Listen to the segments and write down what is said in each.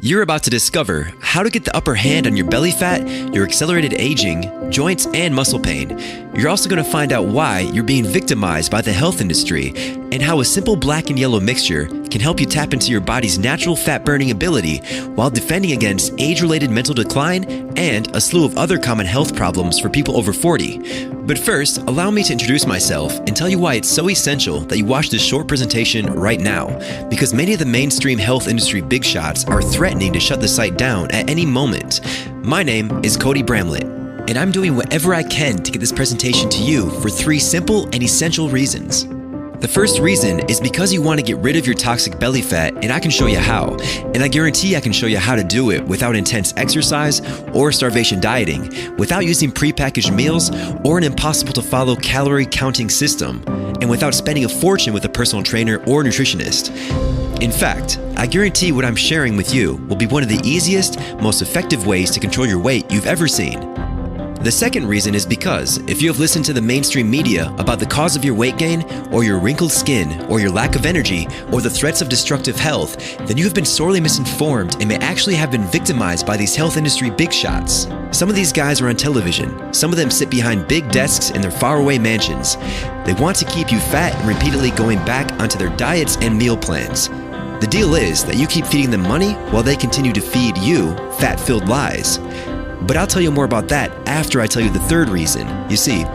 You're about to discover how to get the upper hand on your belly fat, your accelerated aging, joints, and muscle pain. You're also going to find out why you're being victimized by the health industry and how a simple black and yellow mixture can help you tap into your body's natural fat-burning ability while defending against age-related mental decline and a slew of other common health problems for people over 40. But first, allow me to introduce myself and tell you why it's so essential that you watch this short presentation right now, because many of the mainstream health industry big shots are threatening to shut the site down at any moment. My name is Cody Bramlett, and I'm doing whatever I can to get this presentation to you for 3 simple and essential reasons. The first reason is because you want to get rid of your toxic belly fat, and I can show you how. And I guarantee I can show you how to do it without intense exercise or starvation dieting, without using prepackaged meals or an impossible to follow calorie counting system, and without spending a fortune with a personal trainer or nutritionist. In fact, I guarantee what I'm sharing with you will be one of the easiest, most effective ways to control your weight you've ever seen. The second reason is because if you have listened to the mainstream media about the cause of your weight gain, or your wrinkled skin, or your lack of energy, or the threats of destructive health, then you have been sorely misinformed and may actually have been victimized by these health industry big shots. Some of these guys are on television. Some of them sit behind big desks in their faraway mansions. They want to keep you fat and repeatedly going back onto their diets and meal plans. The deal is that you keep feeding them money while they continue to feed you fat-filled lies. But I'll tell you more about that after I tell you the third reason. You see,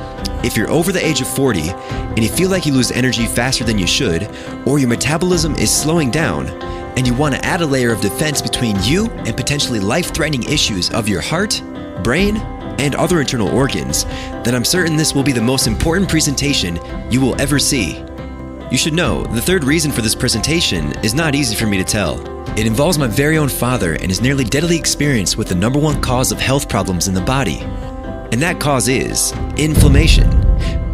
if you're over the age of 40 and you feel like you lose energy faster than you should, or your metabolism is slowing down, and you want to add a layer of defense between you and potentially life-threatening issues of your heart, brain, and other internal organs, then I'm certain this will be the most important presentation you will ever see. You should know, the third reason for this presentation is not easy for me to tell. It involves my very own father and his nearly deadly experience with the #1 cause of health problems in the body. And that cause is inflammation.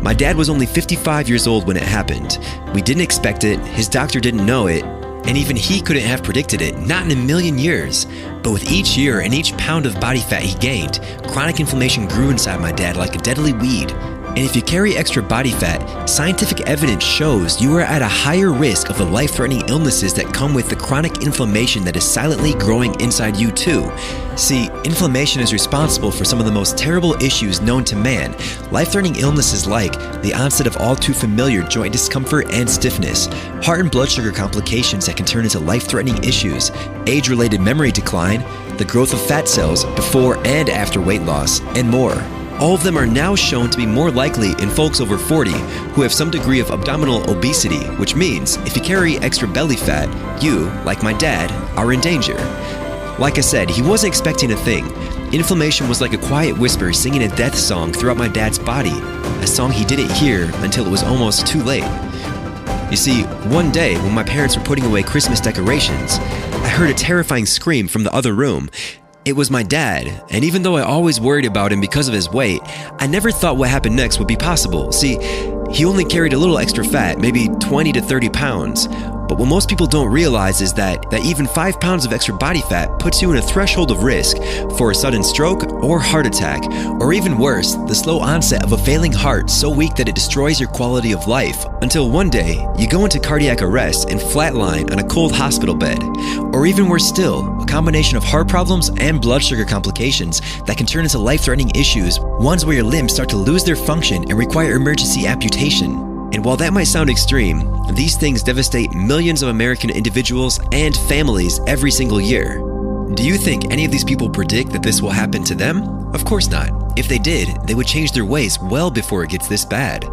My dad was only 55 years old when it happened. We didn't expect it, his doctor didn't know it, and even he couldn't have predicted it, not in a million years. But with each year and each pound of body fat he gained, chronic inflammation grew inside my dad like a deadly weed. And if you carry extra body fat, scientific evidence shows you are at a higher risk of the life-threatening illnesses that come with the chronic inflammation that is silently growing inside you too. See, inflammation is responsible for some of the most terrible issues known to man, life-threatening illnesses like the onset of all too familiar joint discomfort and stiffness, heart and blood sugar complications that can turn into life-threatening issues, age-related memory decline, the growth of fat cells before and after weight loss, and more. All of them are now shown to be more likely in folks over 40 who have some degree of abdominal obesity, which means if you carry extra belly fat, you, like my dad, are in danger. Like I said, he wasn't expecting a thing. Inflammation was like a quiet whisper singing a death song throughout my dad's body, a song he didn't hear until it was almost too late. You see, one day when my parents were putting away Christmas decorations, I heard a terrifying scream from the other room. It was my dad, and even though I always worried about him because of his weight, I never thought what happened next would be possible. See, he only carried a little extra fat, maybe 20 to 30 pounds. But what most people don't realize is that even 5 pounds of extra body fat puts you in a threshold of risk for a sudden stroke or heart attack, or even worse, the slow onset of a failing heart so weak that it destroys your quality of life, until one day you go into cardiac arrest and flatline on a cold hospital bed. Or even worse still, a combination of heart problems and blood sugar complications that can turn into life-threatening issues, ones where your limbs start to lose their function and require emergency amputation. And while that might sound extreme, these things devastate millions of American individuals and families every single year. Do you think any of these people predict that this will happen to them? Of course not. If they did, they would change their ways well before it gets this bad.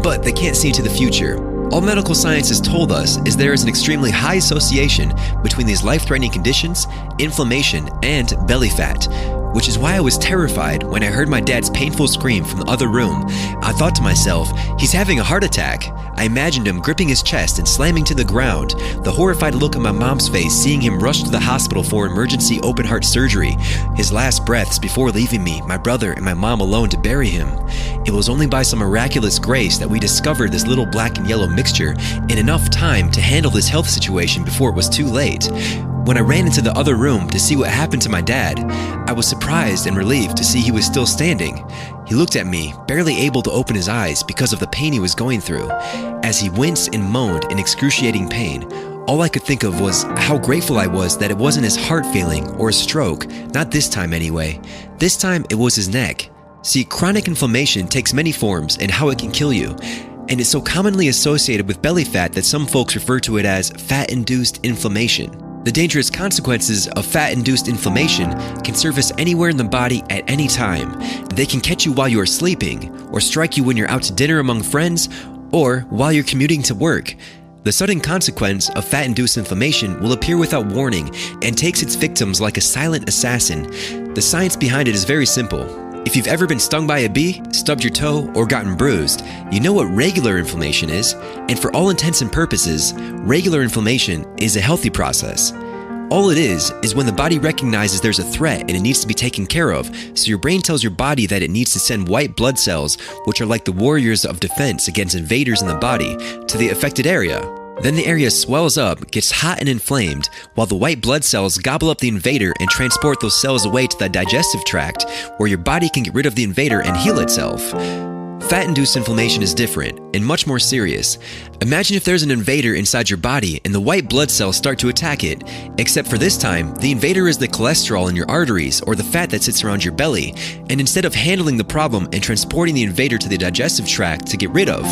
But they can't see into the future. All medical science has told us is there is an extremely high association between these life-threatening conditions, inflammation, and belly fat. Which is why I was terrified when I heard my dad's painful scream from the other room. I thought to myself, he's having a heart attack. I imagined him gripping his chest and slamming to the ground, the horrified look on my mom's face seeing him rush to the hospital for emergency open heart surgery, his last breaths before leaving me, my brother, and my mom alone to bury him. It was only by some miraculous grace that we discovered this little black and yellow mixture in enough time to handle this health situation before it was too late. When I ran into the other room to see what happened to my dad, I was surprised and relieved to see he was still standing. He looked at me, barely able to open his eyes because of the pain he was going through. As he winced and moaned in excruciating pain, All I could think of was how grateful I was that it wasn't his heart failing or a stroke, not this time anyway. This time it was his neck. See, chronic inflammation takes many forms and how it can kill you, and it's so commonly associated with belly fat that some folks refer to it as fat-induced inflammation. The dangerous consequences of fat-induced inflammation can surface anywhere in the body at any time. They can catch you while you are sleeping, or strike you when you're out to dinner among friends, or while you're commuting to work. The sudden consequence of fat-induced inflammation will appear without warning and takes its victims like a silent assassin. The science behind it is very simple. If you've ever been stung by a bee, stubbed your toe, or gotten bruised, you know what regular inflammation is, and for all intents and purposes, regular inflammation is a healthy process. All it is when the body recognizes there's a threat and it needs to be taken care of, so your brain tells your body that it needs to send white blood cells, which are like the warriors of defense against invaders in the body, to the affected area. Then the area swells up, gets hot and inflamed, while the white blood cells gobble up the invader and transport those cells away to the digestive tract, where your body can get rid of the invader and heal itself. Fat-induced inflammation is different and much more serious. Imagine if there's an invader inside your body and the white blood cells start to attack it, except for this time, the invader is the cholesterol in your arteries or the fat that sits around your belly, and instead of handling the problem and transporting the invader to the digestive tract to get rid of,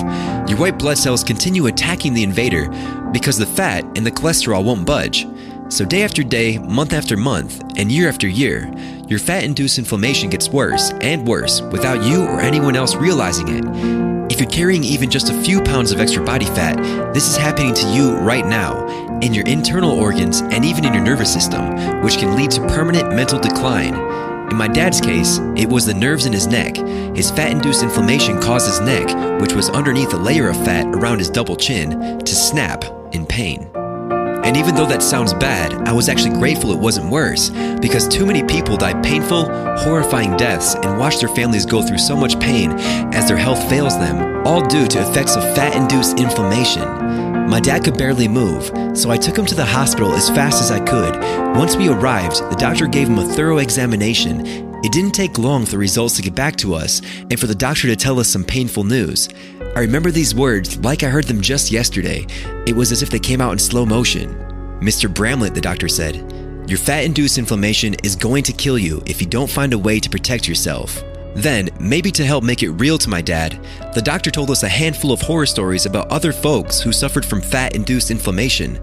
your white blood cells continue attacking the invader because the fat and the cholesterol won't budge. So day after day, month after month, and year after year, your fat-induced inflammation gets worse and worse without you or anyone else realizing it. If you're carrying even just a few pounds of extra body fat, this is happening to you right now, in your internal organs and even in your nervous system, which can lead to permanent mental decline. In my dad's case, it was the nerves in his neck. His fat-induced inflammation caused his neck, which was underneath a layer of fat around his double chin, to snap in pain. And even though that sounds bad, I was actually grateful it wasn't worse, because too many people die painful, horrifying deaths and watch their families go through so much pain as their health fails them, all due to effects of fat-induced inflammation. My dad could barely move, so I took him to the hospital as fast as I could. Once we arrived, the doctor gave him a thorough examination. It didn't take long for the results to get back to us and for the doctor to tell us some painful news. I remember these words like I heard them just yesterday. It was as if they came out in slow motion. "Mr. Bramlett," the doctor said, "your fat-induced inflammation is going to kill you if you don't find a way to protect yourself." Then, maybe to help make it real to my dad, the doctor told us a handful of horror stories about other folks who suffered from fat-induced inflammation.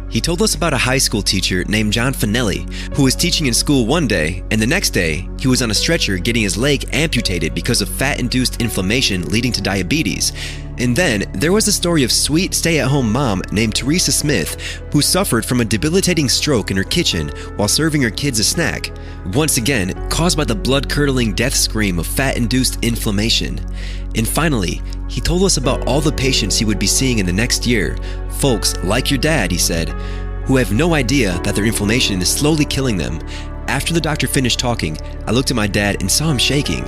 He told us about a high school teacher named John Finelli who was teaching in school one day, and the next day, he was on a stretcher getting his leg amputated because of fat-induced inflammation leading to diabetes. And then there was the story of sweet stay-at-home mom named Teresa Smith who suffered from a debilitating stroke in her kitchen while serving her kids a snack, once again caused by the blood-curdling death scream of fat-induced inflammation. And finally, he told us about all the patients he would be seeing in the next year, folks like your dad, he said, who have no idea that their inflammation is slowly killing them. After the doctor finished talking, I looked at my dad and saw him shaking.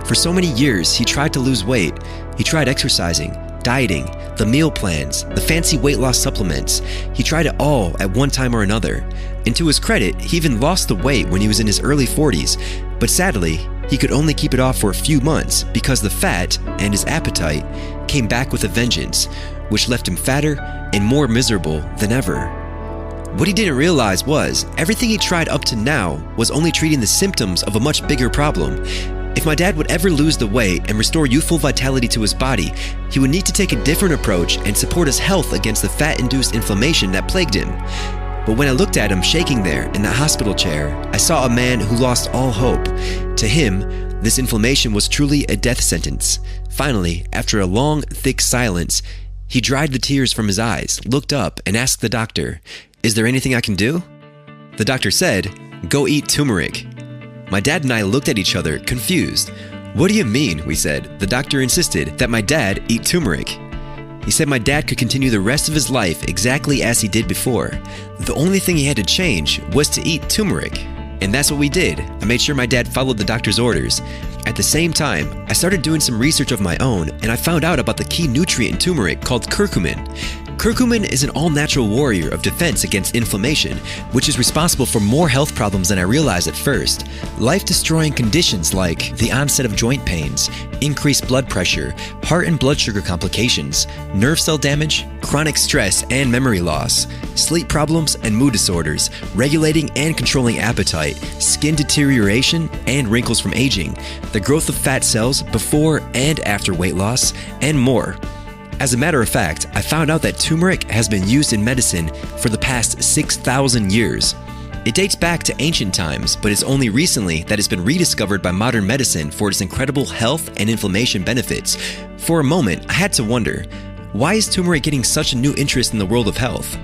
For so many years, he tried to lose weight. He tried exercising, dieting, the meal plans, the fancy weight loss supplements. He tried it all at one time or another. And to his credit, he even lost the weight when he was in his early 40s. But sadly, he could only keep it off for a few months because the fat and his appetite came back with a vengeance, which left him fatter and more miserable than ever. What he didn't realize was everything he tried up to now was only treating the symptoms of a much bigger problem. If my dad would ever lose the weight and restore youthful vitality to his body, he would need to take a different approach and support his health against the fat-induced inflammation that plagued him. But when I looked at him shaking there in that hospital chair, I saw a man who lost all hope. To him, this inflammation was truly a death sentence. Finally, after a long, thick silence, he dried the tears from his eyes, looked up, and asked the doctor, "Is there anything I can do?" The doctor said, "Go eat turmeric." My dad and I looked at each other, confused. "What do you mean?" we said. The doctor insisted that my dad eat turmeric. He said my dad could continue the rest of his life exactly as he did before. The only thing he had to change was to eat turmeric. And that's what we did. I made sure my dad followed the doctor's orders. At the same time, I started doing some research of my own, and I found out about the key nutrient in turmeric called curcumin. Curcumin is an all-natural warrior of defense against inflammation, which is responsible for more health problems than I realized at first. Life-destroying conditions like the onset of joint pains, increased blood pressure, heart and blood sugar complications, nerve cell damage, chronic stress and memory loss, sleep problems and mood disorders, regulating and controlling appetite, skin deterioration and wrinkles from aging, the growth of fat cells before and after weight loss, and more. As a matter of fact, I found out that turmeric has been used in medicine for the past 6,000 years. It dates back to ancient times, but it's only recently that it's been rediscovered by modern medicine for its incredible health and inflammation benefits. For a moment, I had to wonder, why is turmeric getting such a new interest in the world of health?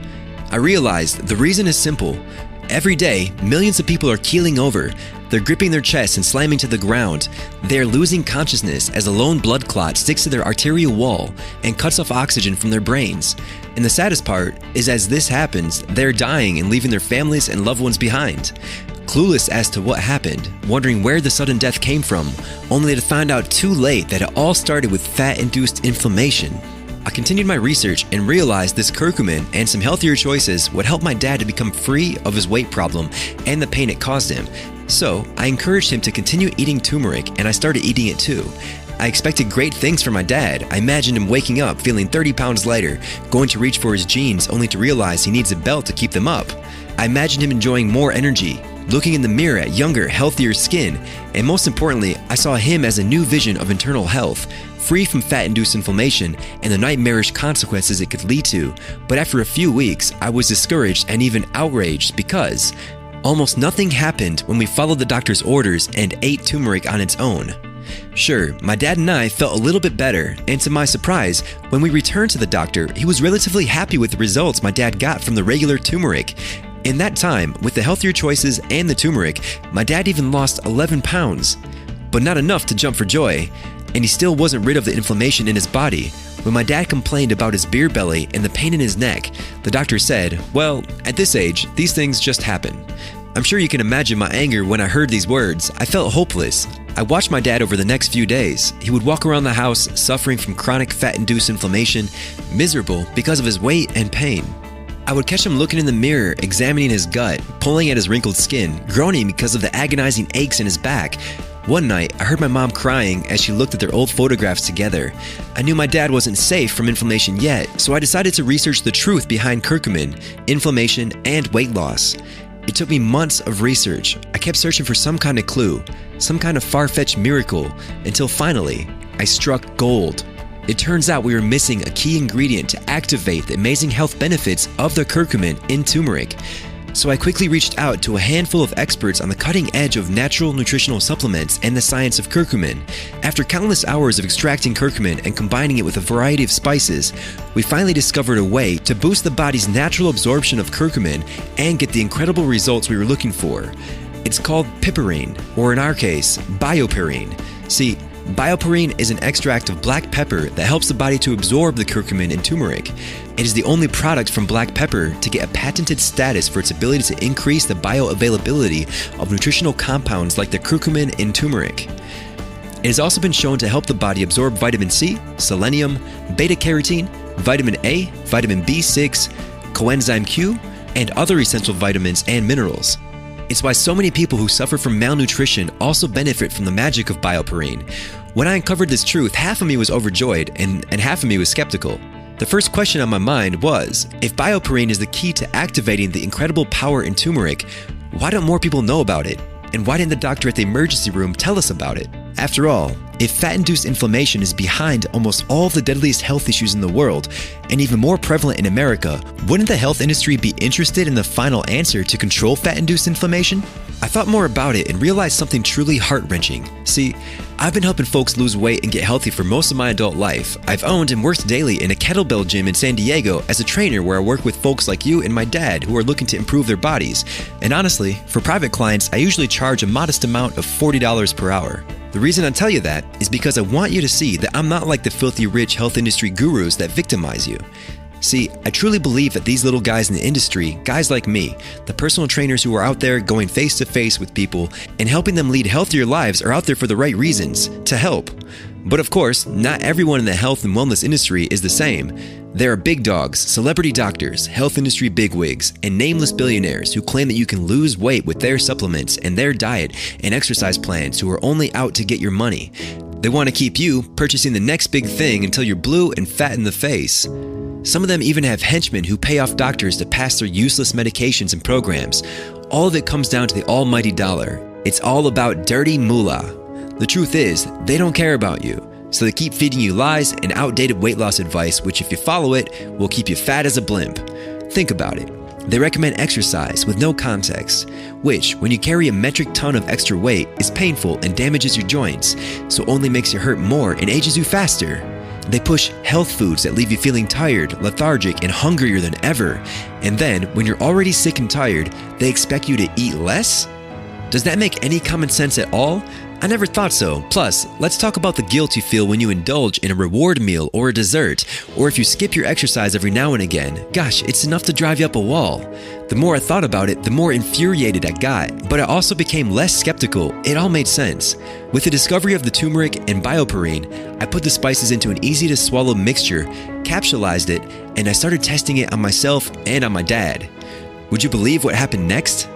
I realized the reason is simple. Every day, millions of people are keeling over. They're gripping their chests and slamming to the ground. They're losing consciousness as a lone blood clot sticks to their arterial wall and cuts off oxygen from their brains. And the saddest part is as this happens, they're dying and leaving their families and loved ones behind. Clueless as to what happened, wondering where the sudden death came from, only to find out too late that it all started with fat-induced inflammation. I continued my research and realized this curcumin and some healthier choices would help my dad to become free of his weight problem and the pain it caused him. So I encouraged him to continue eating turmeric, and I started eating it too. I expected great things for my dad. I imagined him waking up feeling 30 pounds lighter, going to reach for his jeans only to realize he needs a belt to keep them up. I imagined him enjoying more energy, looking in the mirror at younger, healthier skin, and most importantly, I saw him as a new vision of internal health, free from fat-induced inflammation and the nightmarish consequences it could lead to. But after a few weeks, I was discouraged and even outraged because almost nothing happened when we followed the doctor's orders and ate turmeric on its own. Sure, my dad and I felt a little bit better, and to my surprise, when we returned to the doctor, he was relatively happy with the results my dad got from the regular turmeric. In that time, with the healthier choices and the turmeric, my dad even lost 11 pounds. But not enough to jump for joy, and he still wasn't rid of the inflammation in his body. When my dad complained about his beer belly and the pain in his neck, the doctor said, well, at this age, these things just happen. I'm sure you can imagine my anger when I heard these words. I felt hopeless. I watched my dad over the next few days. He would walk around the house suffering from chronic fat-induced inflammation, miserable because of his weight and pain. I would catch him looking in the mirror, examining his gut, pulling at his wrinkled skin, groaning because of the agonizing aches in his back. One night, I heard my mom crying as she looked at their old photographs together. I knew my dad wasn't safe from inflammation yet, so I decided to research the truth behind curcumin, inflammation, and weight loss. It took me months of research. I kept searching for some kind of clue, some kind of far-fetched miracle, until finally, I struck gold. It turns out we were missing a key ingredient to activate the amazing health benefits of the curcumin in turmeric. So I quickly reached out to a handful of experts on the cutting edge of natural nutritional supplements and the science of curcumin. After countless hours of extracting curcumin and combining it with a variety of spices, we finally discovered a way to boost the body's natural absorption of curcumin and get the incredible results we were looking for. It's called piperine, or in our case, bioperine. See, bioperine is an extract of black pepper that helps the body to absorb the curcumin in turmeric. It is the only product from black pepper to get a patented status for its ability to increase the bioavailability of nutritional compounds like the curcumin in turmeric. It has also been shown to help the body absorb vitamin C, selenium, beta-carotene, vitamin A, vitamin B6, coenzyme Q, and other essential vitamins and minerals. It's why so many people who suffer from malnutrition also benefit from the magic of bioperine. When I uncovered this truth, half of me was overjoyed and half of me was skeptical. The first question on my mind was, if bioperine is the key to activating the incredible power in turmeric, why don't more people know about it? And why didn't the doctor at the emergency room tell us about it? After all, if fat-induced inflammation is behind almost all of the deadliest health issues in the world, and even more prevalent in America, wouldn't the health industry be interested in the final answer to control fat-induced inflammation? I thought more about it and realized something truly heart-wrenching. See, I've been helping folks lose weight and get healthy for most of my adult life. I've owned and worked daily in a kettlebell gym in San Diego as a trainer where I work with folks like you and my dad who are looking to improve their bodies. And honestly, for private clients, I usually charge a modest amount of $40 per hour. The reason I tell you that is because I want you to see that I'm not like the filthy rich health industry gurus that victimize you. See, I truly believe that these little guys in the industry, guys like me, the personal trainers who are out there going face to face with people and helping them lead healthier lives, are out there for the right reasons, to help. But of course, not everyone in the health and wellness industry is the same. There are big dogs, celebrity doctors, health industry bigwigs, and nameless billionaires who claim that you can lose weight with their supplements and their diet and exercise plans who are only out to get your money. They want to keep you purchasing the next big thing until you're blue and fat in the face. Some of them even have henchmen who pay off doctors to pass their useless medications and programs. All of it comes down to the almighty dollar. It's all about dirty moolah. The truth is, they don't care about you. So they keep feeding you lies and outdated weight loss advice, which if you follow it, will keep you fat as a blimp. Think about it. They recommend exercise with no context, which, when you carry a metric ton of extra weight, is painful and damages your joints, so only makes you hurt more and ages you faster. They push health foods that leave you feeling tired, lethargic, and hungrier than ever. And then, when you're already sick and tired, they expect you to eat less? Does that make any common sense at all? I never thought so. Plus, let's talk about the guilt you feel when you indulge in a reward meal or a dessert, or if you skip your exercise every now and again. Gosh, it's enough to drive you up a wall. The more I thought about it, the more infuriated I got, but I also became less skeptical. It all made sense. With the discovery of the turmeric and bioperine, I put the spices into an easy-to-swallow mixture, capsulized it, and I started testing it on myself and on my dad. Would you believe what happened next?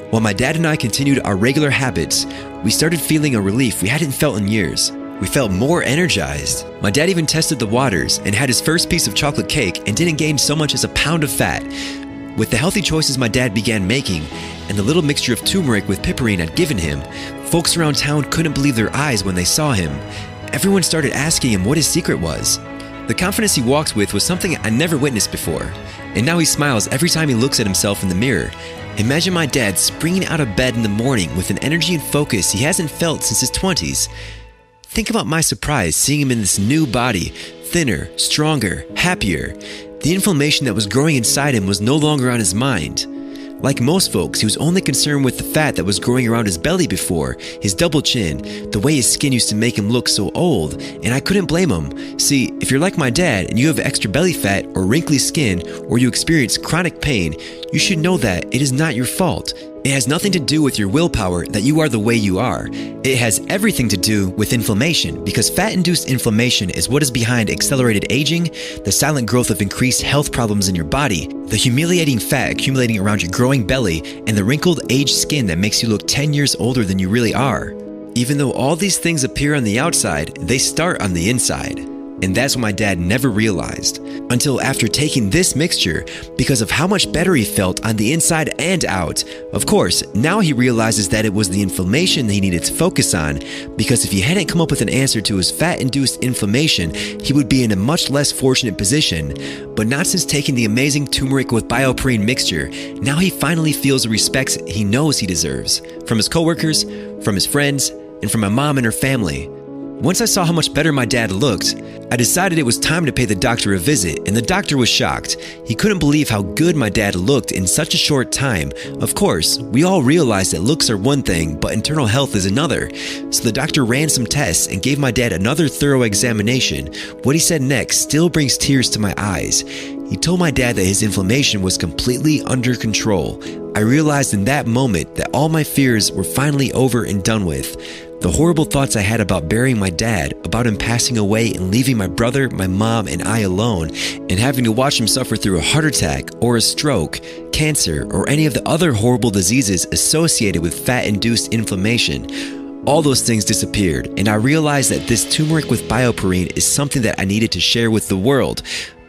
While my dad and I continued our regular habits, we started feeling a relief we hadn't felt in years. We felt more energized. My dad even tested the waters and had his first piece of chocolate cake and didn't gain so much as a pound of fat. With the healthy choices my dad began making and the little mixture of turmeric with piperine I'd given him, folks around town couldn't believe their eyes when they saw him. Everyone started asking him what his secret was. The confidence he walks with was something I never witnessed before, and now he smiles every time he looks at himself in the mirror. Imagine my dad springing out of bed in the morning with an energy and focus he hasn't felt since his 20s. Think about my surprise seeing him in this new body, thinner, stronger, happier. The inflammation that was growing inside him was no longer on his mind. Like most folks, he was only concerned with the fat that was growing around his belly before, his double chin, the way his skin used to make him look so old, and I couldn't blame him. See, if you're like my dad and you have extra belly fat or wrinkly skin or you experience chronic pain, you should know that it is not your fault. It has nothing to do with your willpower that you are the way you are. It has everything to do with inflammation, because fat-induced inflammation is what is behind accelerated aging, the silent growth of increased health problems in your body, the humiliating fat accumulating around your growing belly, and the wrinkled aged skin that makes you look 10 years older than you really are. Even though all these things appear on the outside, they start on the inside. And that's what my dad never realized until after taking this mixture, because of how much better he felt on the inside and out. Of course, now he realizes that it was the inflammation he needed to focus on, because if he hadn't come up with an answer to his fat-induced inflammation, he would be in a much less fortunate position. But not since taking the amazing turmeric with bioperine mixture. Now he finally feels the respects he knows he deserves, from his coworkers, from his friends, and from my mom and her family. Once I saw how much better my dad looked, I decided it was time to pay the doctor a visit, and the doctor was shocked. He couldn't believe how good my dad looked in such a short time. Of course, we all realize that looks are one thing, but internal health is another. So the doctor ran some tests and gave my dad another thorough examination. What he said next still brings tears to my eyes. He told my dad that his inflammation was completely under control. I realized in that moment that all my fears were finally over and done with. The horrible thoughts I had about burying my dad, about him passing away and leaving my brother, my mom, and I alone, and having to watch him suffer through a heart attack or a stroke, cancer, or any of the other horrible diseases associated with fat-induced inflammation. All those things disappeared, and I realized that this turmeric with bioperine is something that I needed to share with the world.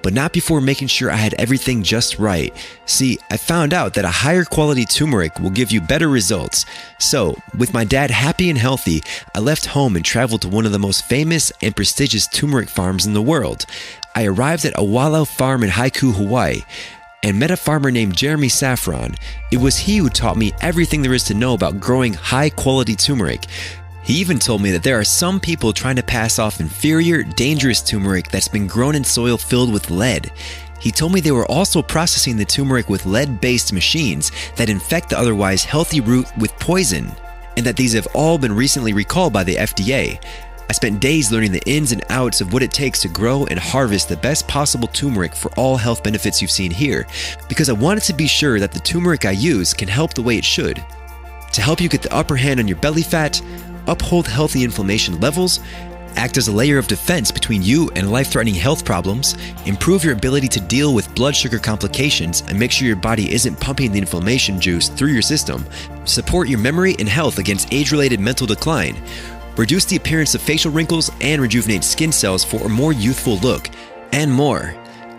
But not before making sure I had everything just right. See, I found out that a higher quality turmeric will give you better results. So, with my dad happy and healthy, I left home and traveled to one of the most famous and prestigious turmeric farms in the world. I arrived at Awalo Farm in Haiku, Hawaii, and met a farmer named Jeremy Saffron. It was he who taught me everything there is to know about growing high quality turmeric. He even told me that there are some people trying to pass off inferior, dangerous turmeric that's been grown in soil filled with lead. He told me they were also processing the turmeric with lead-based machines that infect the otherwise healthy root with poison, and that these have all been recently recalled by the FDA. I spent days learning the ins and outs of what it takes to grow and harvest the best possible turmeric for all health benefits you've seen here, because I wanted to be sure that the turmeric I use can help the way it should. To help you get the upper hand on your belly fat, uphold healthy inflammation levels, act as a layer of defense between you and life-threatening health problems, improve your ability to deal with blood sugar complications and make sure your body isn't pumping the inflammation juice through your system, support your memory and health against age-related mental decline, reduce the appearance of facial wrinkles and rejuvenate skin cells for a more youthful look, and more.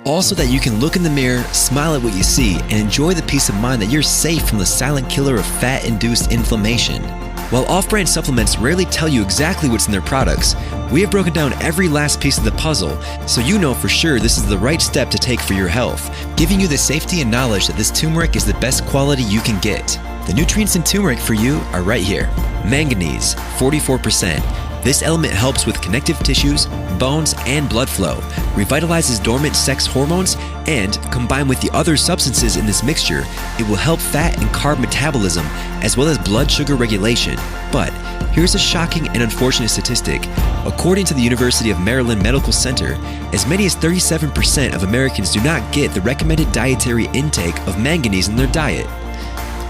All so that you can look in the mirror, smile at what you see, and enjoy the peace of mind that you're safe from the silent killer of fat-induced inflammation. While off-brand supplements rarely tell you exactly what's in their products, we have broken down every last piece of the puzzle, so you know for sure this is the right step to take for your health, giving you the safety and knowledge that this turmeric is the best quality you can get. The nutrients in turmeric for you are right here. Manganese, 44%. This element helps with connective tissues, bones, and blood flow, revitalizes dormant sex hormones, and, combined with the other substances in this mixture, it will help fat and carb metabolism, as well as blood sugar regulation. But here's a shocking and unfortunate statistic. According to the University of Maryland Medical Center, as many as 37% of Americans do not get the recommended dietary intake of manganese in their diet.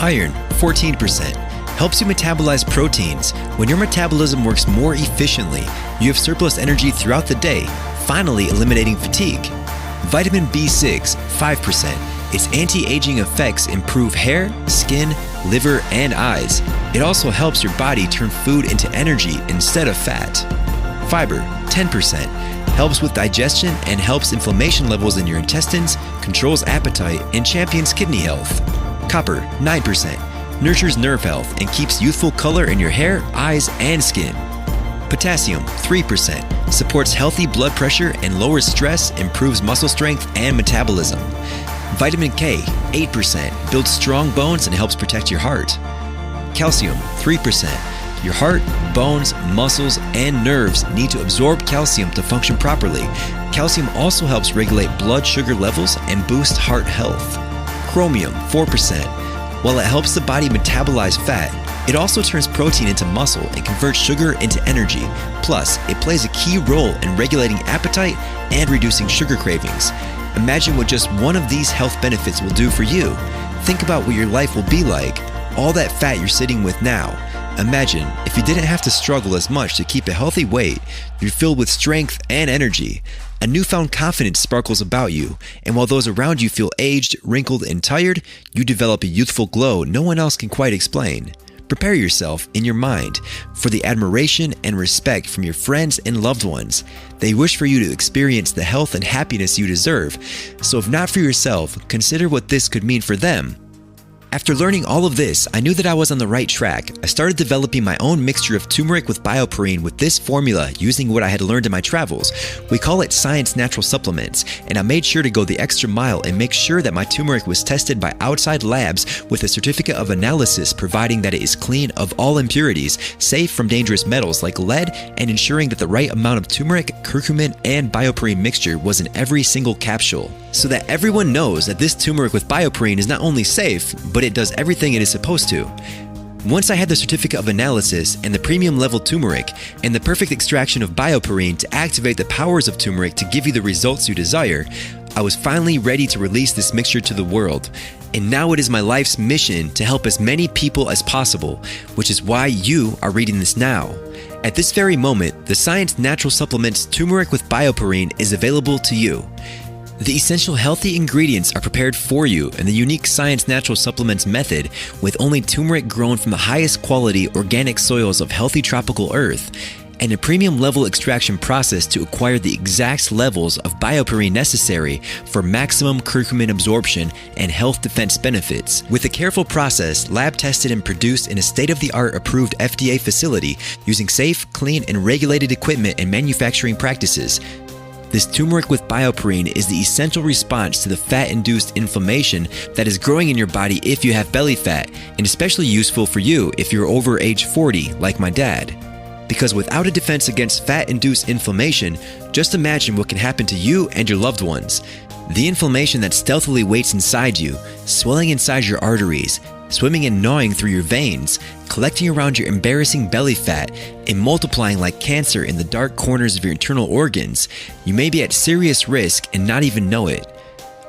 Iron, 14%. Helps you metabolize proteins. When your metabolism works more efficiently, you have surplus energy throughout the day, finally eliminating fatigue. Vitamin B6, 5%. Its anti-aging effects improve hair, skin, liver, and eyes. It also helps your body turn food into energy instead of fat. Fiber, 10%. Helps with digestion and helps inflammation levels in your intestines, controls appetite, and champions kidney health. Copper, 9%. Nurtures nerve health and keeps youthful color in your hair, eyes, and skin. Potassium, 3%. Supports healthy blood pressure and lowers stress, improves muscle strength and metabolism. Vitamin K, 8%. Builds strong bones and helps protect your heart. Calcium, 3%. Your heart, bones, muscles, and nerves need to absorb calcium to function properly. Calcium also helps regulate blood sugar levels and boost heart health. Chromium, 4%. While it helps the body metabolize fat, it also turns protein into muscle and converts sugar into energy. Plus, it plays a key role in regulating appetite and reducing sugar cravings. Imagine what just one of these health benefits will do for you. Think about what your life will be like, all that fat you're sitting with now. Imagine if you didn't have to struggle as much to keep a healthy weight, you're filled with strength and energy. A newfound confidence sparkles about you, and while those around you feel aged, wrinkled, and tired, you develop a youthful glow no one else can quite explain. Prepare yourself in your mind for the admiration and respect from your friends and loved ones. They wish for you to experience the health and happiness you deserve, so if not for yourself, consider what this could mean for them. After learning all of this, I knew that I was on the right track. I started developing my own mixture of turmeric with bioperine with this formula using what I had learned in my travels. We call it Science Natural Supplements, and I made sure to go the extra mile and make sure that my turmeric was tested by outside labs with a certificate of analysis providing that it is clean of all impurities, safe from dangerous metals like lead, and ensuring that the right amount of turmeric, curcumin, and bioperine mixture was in every single capsule. So that everyone knows that this turmeric with bioperine is not only safe, but it does everything it is supposed to. Once I had the certificate of analysis and the premium level turmeric and the perfect extraction of bioperine to activate the powers of turmeric to give you the results you desire, I was finally ready to release this mixture to the world. And now it is my life's mission to help as many people as possible, which is why you are reading this now. At this very moment, the Science Natural Supplements Turmeric with Bioperine is available to you. The essential healthy ingredients are prepared for you in the unique Science Natural Supplements method with only turmeric grown from the highest quality organic soils of healthy tropical earth and a premium level extraction process to acquire the exact levels of bioperine necessary for maximum curcumin absorption and health defense benefits. With a careful process, lab tested and produced in a state-of-the-art approved FDA facility using safe, clean, and regulated equipment and manufacturing practices. This turmeric with bioperine is the essential response to the fat-induced inflammation that is growing in your body if you have belly fat, and especially useful for you if you're over age 40 like my dad. Because without a defense against fat-induced inflammation, just imagine what can happen to you and your loved ones. The inflammation that stealthily waits inside you, swelling inside your arteries, swimming and gnawing through your veins, collecting around your embarrassing belly fat, and multiplying like cancer in the dark corners of your internal organs, you may be at serious risk and not even know it.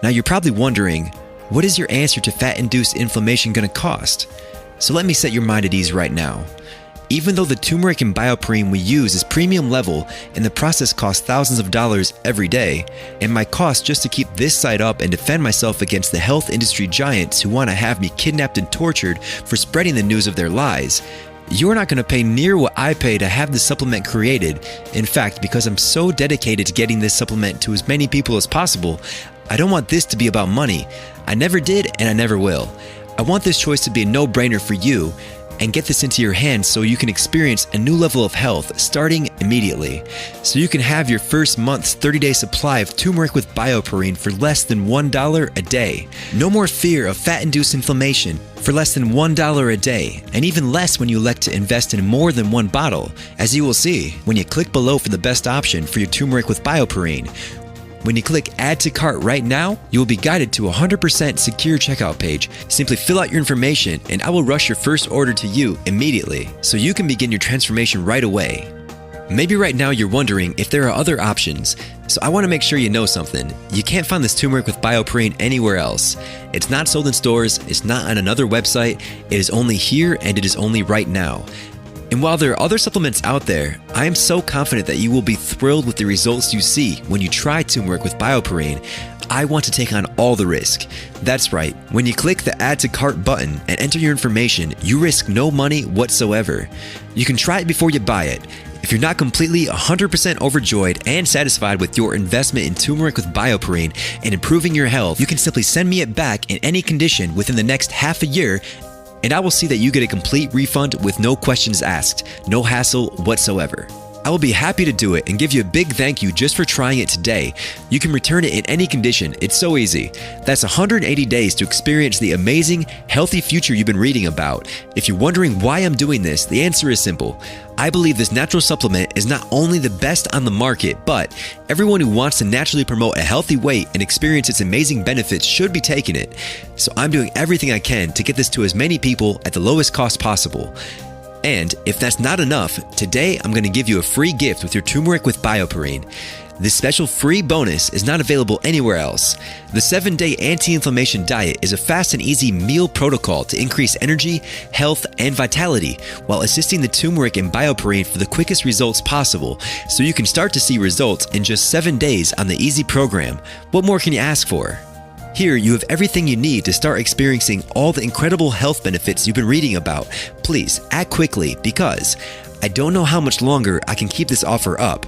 Now you're probably wondering, what is your answer to fat-induced inflammation going to cost? So let me set your mind at ease right now. even though the turmeric and bioperine we use is premium level and the process costs thousands of dollars every day, and my cost just to keep this site up and defend myself against the health industry giants who want to have me kidnapped and tortured for spreading the news of their lies, you're not going to pay near what I pay to have this supplement created. In fact, because I'm so dedicated to getting this supplement to as many people as possible, I don't want this to be about money. I never did and I never will. I want this choice to be a no-brainer for you and get this into your hands so you can experience a new level of health starting immediately. So you can have your first month's 30-day supply of turmeric with bioperine for less than $1 a day. No more fear of fat-induced inflammation for less than $1 a day, and even less when you elect to invest in more than one bottle, as you will see when you click below for the best option for your turmeric with bioperine. When you click Add to Cart right now, you will be guided to a 100% secure checkout page. Simply fill out your information and I will rush your first order to you immediately so you can begin your transformation right away. Maybe right now you're wondering if there are other options, so I want to make sure you know something. You can't find this turmeric with bioperine anywhere else. It's not sold in stores, it's not on another website, it is only here and it is only right now. And while there are other supplements out there, I am so confident that you will be thrilled with the results you see when you try turmeric with bioperine. I want to take on all the risk. That's right, when you click the Add to Cart button and enter your information, you risk no money whatsoever. You can try it before you buy it. If you're not completely 100% overjoyed and satisfied with your investment in turmeric with bioperine and improving your health, you can simply send me it back in any condition within the next half a year, and I will see that you get a complete refund with no questions asked, no hassle whatsoever. I will be happy to do it and give you a big thank you just for trying it today. You can return it in any condition. It's so easy. That's 180 days to experience the amazing, healthy future you've been reading about. If you're wondering why I'm doing this, the answer is simple. I believe this natural supplement is not only the best on the market, but everyone who wants to naturally promote a healthy weight and experience its amazing benefits should be taking it. So I'm doing everything I can to get this to as many people at the lowest cost possible. And if that's not enough, today I'm going to give you a free gift with your turmeric with bioperine. This special free bonus is not available anywhere else. The 7-day anti-inflammation diet is a fast and easy meal protocol to increase energy, health, and vitality while assisting the turmeric and bioperine for the quickest results possible, so you can start to see results in just 7 days on the easy program. What more can you ask for? Here, you have everything you need to start experiencing all the incredible health benefits you've been reading about. Please, act quickly because I don't know how much longer I can keep this offer up.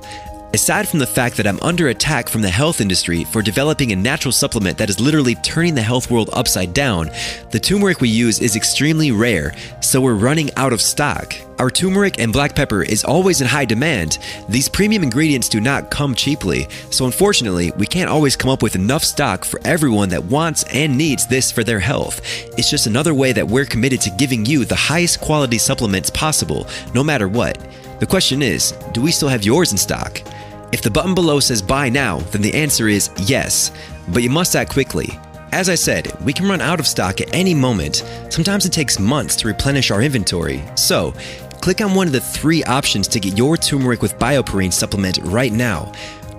Aside from the fact that I'm under attack from the health industry for developing a natural supplement that is literally turning the health world upside down, the turmeric we use is extremely rare, so we're running out of stock. Our turmeric and black pepper is always in high demand. These premium ingredients do not come cheaply, so unfortunately, we can't always come up with enough stock for everyone that wants and needs this for their health. It's just another way that we're committed to giving you the highest quality supplements possible, no matter what. The question is, do we still have yours in stock? If the button below says buy now, then the answer is yes, but you must act quickly. As I said, we can run out of stock at any moment. Sometimes it takes months to replenish our inventory. So, click on one of the 3 options to get your turmeric with bioperine supplement right now.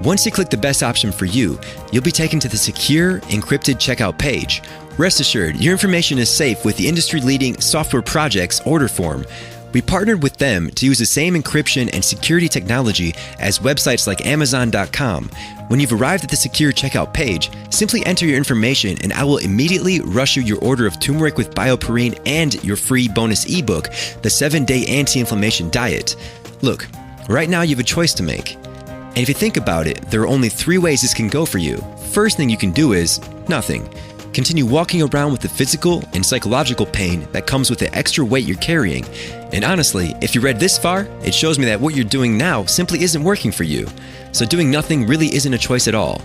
Once you click the best option for you, you'll be taken to the secure, encrypted checkout page. Rest assured, your information is safe with the industry-leading Software Projects order form. We partnered with them to use the same encryption and security technology as websites like Amazon.com. When you've arrived at the secure checkout page, simply enter your information and I will immediately rush you your order of turmeric with bioperine and your free bonus ebook, the 7-day anti-inflammation diet. Look, right now you have a choice to make. And if you think about it, there are only 3 ways this can go for you. First thing you can do is nothing. Continue walking around with the physical and psychological pain that comes with the extra weight you're carrying. And honestly, if you read this far, it shows me that what you're doing now simply isn't working for you. So doing nothing really isn't a choice at all.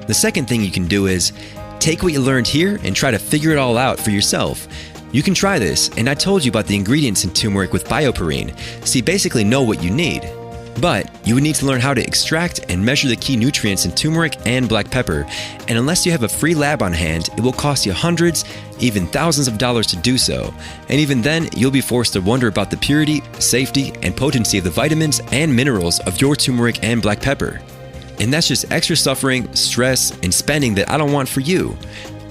The second thing you can do is take what you learned here and try to figure it all out for yourself. You can try this, and I told you about the ingredients in turmeric with bioperine, so you basically know what you need. But you would need to learn how to extract and measure the key nutrients in turmeric and black pepper, and unless you have a free lab on hand, it will cost you hundreds, even thousands of dollars to do so. And even then, you'll be forced to wonder about the purity, safety, and potency of the vitamins and minerals of your turmeric and black pepper. And that's just extra suffering, stress, and spending that I don't want for you.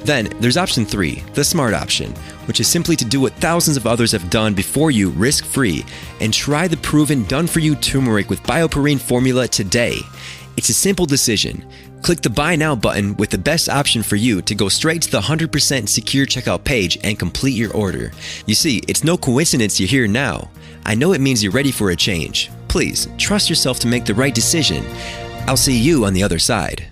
Then there's option 3, the smart option, which is simply to do what thousands of others have done before you risk-free and try the proven done-for-you turmeric with BioPerine formula today. It's a simple decision. Click the Buy Now button with the best option for you to go straight to the 100% secure checkout page and complete your order. You see, it's no coincidence you're here now. I know it means you're ready for a change. Please, trust yourself to make the right decision. I'll see you on the other side.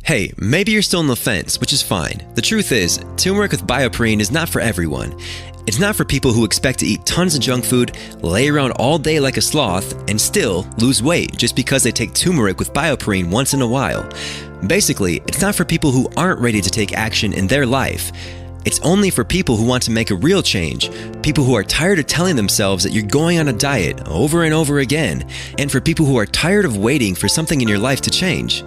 Hey, maybe you're still on the fence, which is fine. The truth is, turmeric with BioPerine is not for everyone. It's not for people who expect to eat tons of junk food, lay around all day like a sloth, and still lose weight just because they take turmeric with BioPerine once in a while. Basically, it's not for people who aren't ready to take action in their life. It's only for people who want to make a real change, people who are tired of telling themselves that you're going on a diet over and over again, and for people who are tired of waiting for something in your life to change.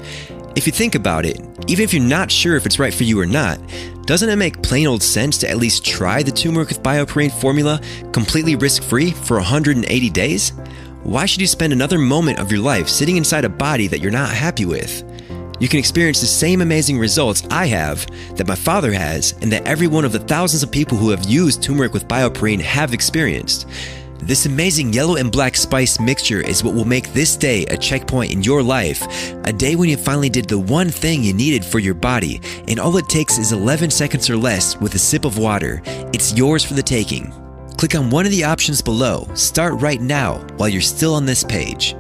If you think about it, even if you're not sure if it's right for you or not, doesn't it make plain old sense to at least try the turmeric with BioPerine formula completely risk-free for 180 days? Why should you spend another moment of your life sitting inside a body that you're not happy with? You can experience the same amazing results I have, that my father has, and that every one of the thousands of people who have used turmeric with BioPerine have experienced. This amazing yellow and black spice mixture is what will make this day a checkpoint in your life, a day when you finally did the one thing you needed for your body, and all it takes is 11 seconds or less with a sip of water. It's yours for the taking. Click on one of the options below. Start right now while you're still on this page.